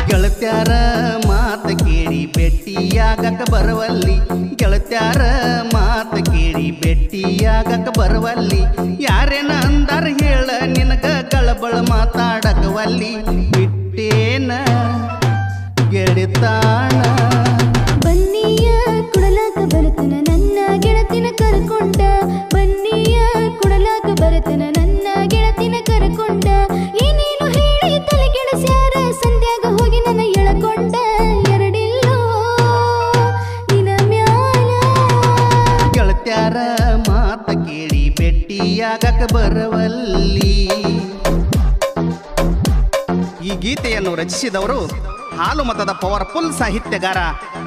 ಗೆಳತ್ಯಾರ ಮಾತ ಕೇಳಿ ಭೆಟ್ಟಿಯಾಗಕ ಬರವಲ್ಲಿ ಗೆಳತ್ಯಾರ ಮಾತ ಕೇಳಿ ಭೆಟ್ಟಿಯಾಗಕ ಬರವಲ್ಲಿ ಯಾರೇನ ಅಂದಾರ ಹೇಳ ನಿನಗ ಗಳಬಳ ಮಾತಾಡಕವಲ್ಲಿ ಬಿಟ್ಟೇನ ಗೆಳತಾಣ ಬನ್ನಿಯ ಕುಡಲಾಕ ಬರುತ್ತನ ನನ್ನ ಗೆಳತಿನ ಕರ್ಕೊಂಡ ಬನ್ನಿಯ ಕುಡಲಾಕ ಬರುತ್ತನ ನನ್ನ ಗೆಳತಿನ ಕರ್ಕೊಂಡ ಏನೇನು ಹೇಳಿ ತಲೆ ಕೆಡಸ್ಯಾರ ಸಂಧ್ಯಾಗ ಹೋಗಿ ನನ್ನ ಎಳಕೊಂಡ ಎರಡಿಲ್ಲೋ ನಿನ ಮ್ಯಾಲ ಗೆಳತ್ಯಾರ ಮಾತ ಕೇಳಿ ಭೆಟ್ಟಿಯಾಗಕ ಬರವಲ್ಲಿ. ಈ ಗೀತೆಯನ್ನು ರಚಿಸಿದವರು ಹಾಲು ಮತದ ಪವರ್ಫುಲ್ ಸಾಹಿತ್ಯಗಾರ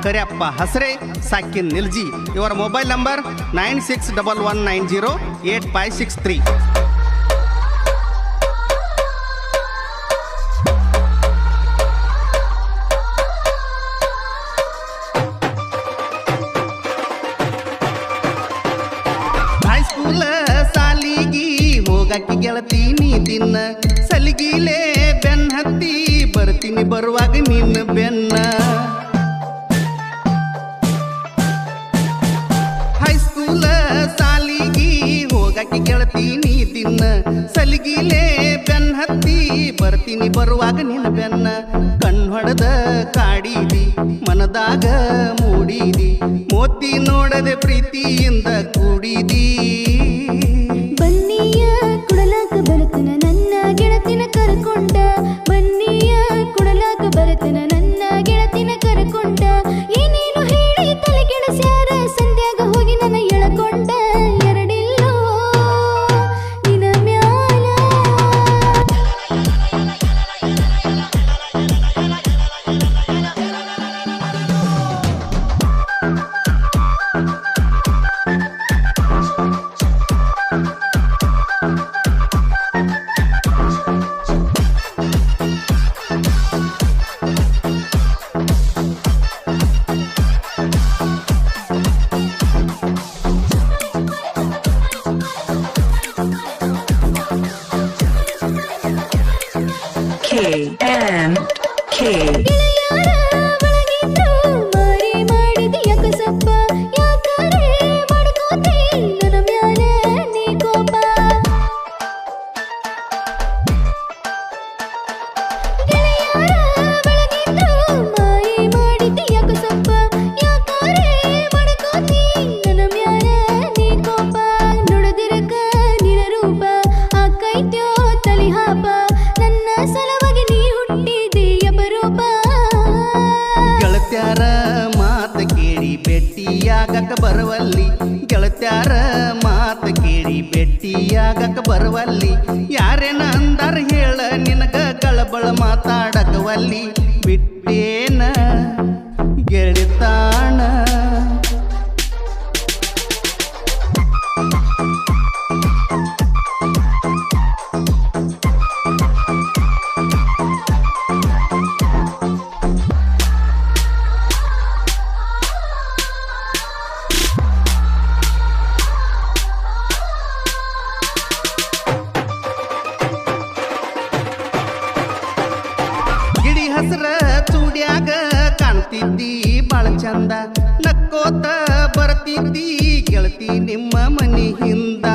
ಕರಿಯಪ್ಪ ಹಸರೆ ಸಾಕಿನ್ ನಿಲ್ಜಿ. ಇವರ ಮೊಬೈಲ್ ನಂಬರ್ 9611908563. ಹೈಸ್ಕೂಲ ಸಾಲಿಗಿ ಹೋಗಕ್ಕೆ ಗೆಳತೀನಿ ದಿನ ಸಲಿಗಿಲೆ ಬೆನ್ ಹತ್ತಿ ಬರ್ತೀನಿ ಬರುವಾಗ ನಿನ್ನ ಬೆನ್ನ. ಹೈಸ್ಕೂಲ ಸಾಲಿಗಿ ಹೋಗಕ್ಕೆ ಗೆಳತೀನಿ ದಿನ ಸಲಿಗಿಲೆ ಬೆನ್ ಹತ್ತಿ ಬರ್ತೀನಿ ಬರುವಾಗ ನಿನ್ನ ಬೆನ್ನ. ಕಣ್ಣು ಹೊಡೆದ ಕಾಡಿದಿ ಮನದಾಗ ಮೂಡಿದಿ ಮೋತಿ ನೋಡದೆ ಪ್ರೀತಿಯಿಂದ ಕೂಡಿದಿ. ಬನ್ನಿಯ ಕುಡಲಾಕ ಬರುತ್ತನ ನನ್ನ ಗೆಳತಿನ ಕರ್ಕೊಂಡ ಬನ್ನಿಯ ಕುಡಲಾಕ ಬರುತ್ತನ ನನ್ನ ಗೆಳತಿನ ಕರ್ಕೊಂಡ ಏನೇನು ಹೇಳಿ ತಲೆ ಕೆಡಸ್ಯಾರ ಸಂಧ್ಯಾಗ ಹೋಗಿ ನನ್ನ ಎಳಕೊಂಡ ಎರಡಿಲ್ಲೋ ನಿನ ಮ್ಯಾಲ KNK ಗೆಳೆಯರ ಒಳಗಿದ್ರು ಮಾರಿ ಮಾಡಿದೆಯ ಕಸಪ್ಪ ಯಾಕರೆ ಮಾಡ್ಕೋತಿ ನನ್ನ ಮ್ಯಾಲ ನೀ ಕೋಪ. ಗೆಳೆಯರ ಒಳಗಿದ್ರು ಮಾರಿ ಮಾಡಿದೆಯ ಕಸಪ್ಪ ಯಾಕರೆ ಮಾಡ್ಕೋತಿ ನನ್ನ ಮ್ಯಾಲ ನೀ ಕೋಪ. ನುಡಿದಿರಕ ನಿನ ರೂಪ ಆಕೈತ್ಯೋ ತಲಿ ಹಾಪ ನನ್ನ ಸಲವಾಗಿ ನೀ ಹುಟ್ಟಿದೀಯ ಬರೂಪ. ಗೆಳತ್ಯಾರ ಮಾತ ಕೇಳಿ ಭೆಟ್ಟಿಯಾಗಕ ಬರವಲ್ಲಿ ಗೆಳತ್ಯಾರ ಮಾತ ಕೇಳಿ ಭೆಟ್ಟಿಯಾಗಕ ಬರವಲ್ಲಿ ಯಾರೇನ ಅಂದಾರ ಹೇಳ ನಿನಗ ಗಳಬಳ ಮಾತಾಡಕವಲ್ಲಿ ಬಿಟ್ಟೇನ ಗೆಳತಾಣ. ಗಿಡಿ ಹಸ್ರ ಚೂಡ್ಯಾಗ ಕಾಣ್ತಿದ್ದಿ ಬಾಳ ಚಂದ ನಕ್ಕೋತ ಬರ್ತಿದ್ದಿ ಗೆಳತಿ ನಿಮ್ಮ ಮನಿ ಹಿಂದ.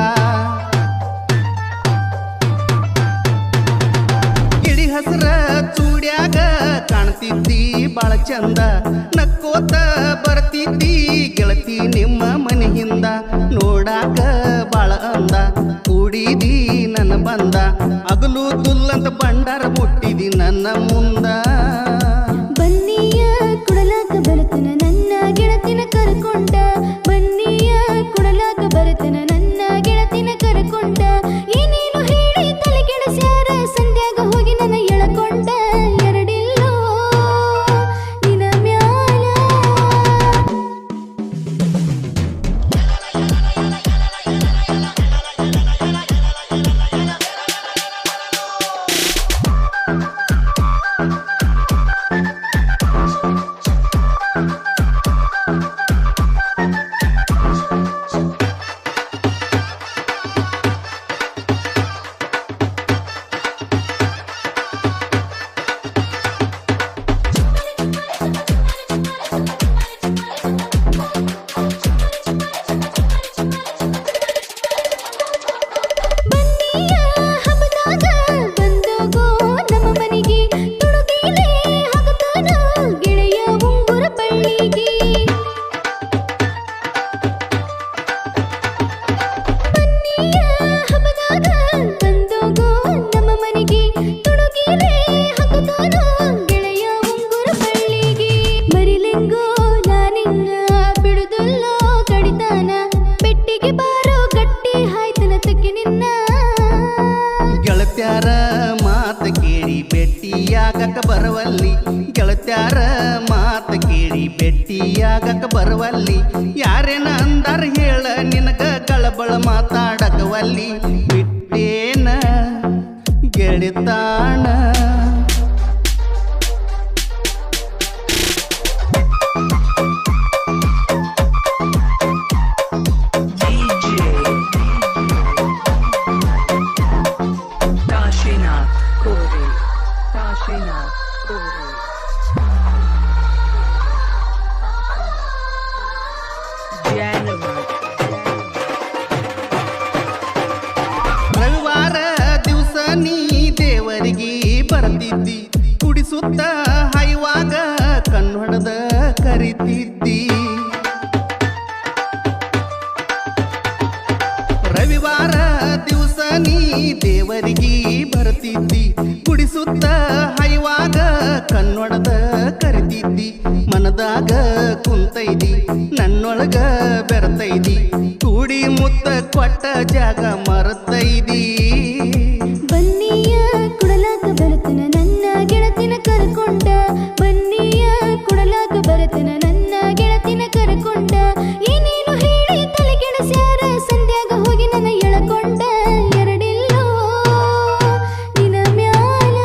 ಗಿಡಿ ಹಸ್ರ ಚೂಡ್ಯಾಗ ಕಾಣ್ತಿದ್ದಿ ಬಾಳ ಚಂದ ನಕ್ಕೋತ ಬರ್ತಿದ್ದಿ ಗೆಳತಿ ನಿಮ್ಮ ಮನಿ ಹಿಂದ. ನೋಡಾಕ ಬಾಳ ಅಂದ ಕೂಡಿದಿ ನನ್ನ ಬಂದ ಅಗಲು ತುಲ್ಲಂತ ಬಂಡಾರ ಮುಟ್ಟಿದಿ ನನ್ನ ಮುಂದ. ಬನ್ನಿಯ ಕುಡಲಾಕ ಬರುತ್ತನ ನನ್ನ ಗೆಳತಿನ ಕರ್ಕೊಂಡ ಬನ್ನಿಯ ಕುಡಲಾಕ ಬರುತ್ತನ ನನ್ನ ಗೆಳತಿನ ಕರ್ಕೊಂಡ ಏನೇನು ಹೇಳಿ ತಲೆ ಕೆಡಸ್ಯಾರ ಸಂಧ್ಯಾಗ ಹೋಗಿ ನನ್ನ ಎಳಕೊಂಡ ಎರಡಿಲ್ಲೋ ನಿನ ಮ್ಯಾಲ. ಭೆಟ್ಟಿಯಾಗಕ ಬರವಲ್ಲಿ ಗೆಳತ್ಯಾರ ಮಾತ ಕೇಳಿ ಭೆಟ್ಟಿಯಾಗಕ ಬರವಲ್ಲಿ ಯಾರೇನ ಅಂದಾರ ಹೇಳ ನಿನಗ ಕಳಬಳ ಮಾತಾಡಕವಲ್ಲಿ ಬಿಟ್ಟೇನ ಗೆಳಿತಾಣ ರವಿವಾರ ದಿವಸ ನೀ ದೇವರಿಗೆ ಬರ್ತಿದ್ದಿ ಕುಡಿಸುತ್ತ ಹೈವಾಗ ಕಣ್ಣೊಡದ ಕರಿತಿದ್ದಿ ರವಿವಾರ ದಿವಸ ನೀ ದೇವರಿಗೆ ಬರ್ತಿದ್ದಿ ಕುಡಿಸುತ್ತ ಹೈವಾಗ ಕಣ್ಣೊಡದ ಕರಿತಿದ್ದಿ ಮನದಾಗ ಕುಂತೈದಿ ನನ್ನೊಳಗ ಬೆರತೈದಿ ಕೂಡಿ ಮುತ್ತ ಕೊಟ್ಟ ಜಾಗ ಮರತೈದಿ ಬನ್ನಿಯ ಕುಡಲಾಕ ಬರತನ ನನ್ನ ಗೆಳತಿನ ಕರ್ಕೊಂಡ ಬನ್ನಿಯ ಕುಡಲಾಕ ಬರತನ ನನ್ನ ಗೆಳತಿನ ಕರ್ಕೊಂಡ ಏನೇನು ಹೇಳಿ ತಲೆಗೆಡಸ್ಯಾರ ಸಂಧ್ಯಾಗ ಹೋಗಿ ನನ್ನ ಎಳಕೊಂಡ ಎರಡಿಲ್ಲೋ ನಿನ ಮ್ಯಾಲ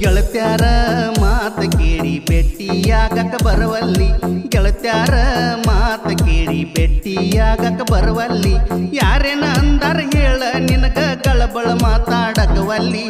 ಗೆಳತ್ಯಾರ ಮಾತ ಕೇಳಿ ಭೆಟ್ಟಿಯಾಗಕ ಬರವಲ್ಲಿ ಗೆಳತ್ಯಾರ ಮಾತ ಕೇಳಿ ಭೆಟ್ಟಿಯಾಗಕ ಬರವಲ್ಲಿ ಯಾರೇನ ಅಂದಾರ ಹೇಳ ನಿನಗ ಕಳಬಳ ಮಾತಾಡಕವಲ್ಲಿ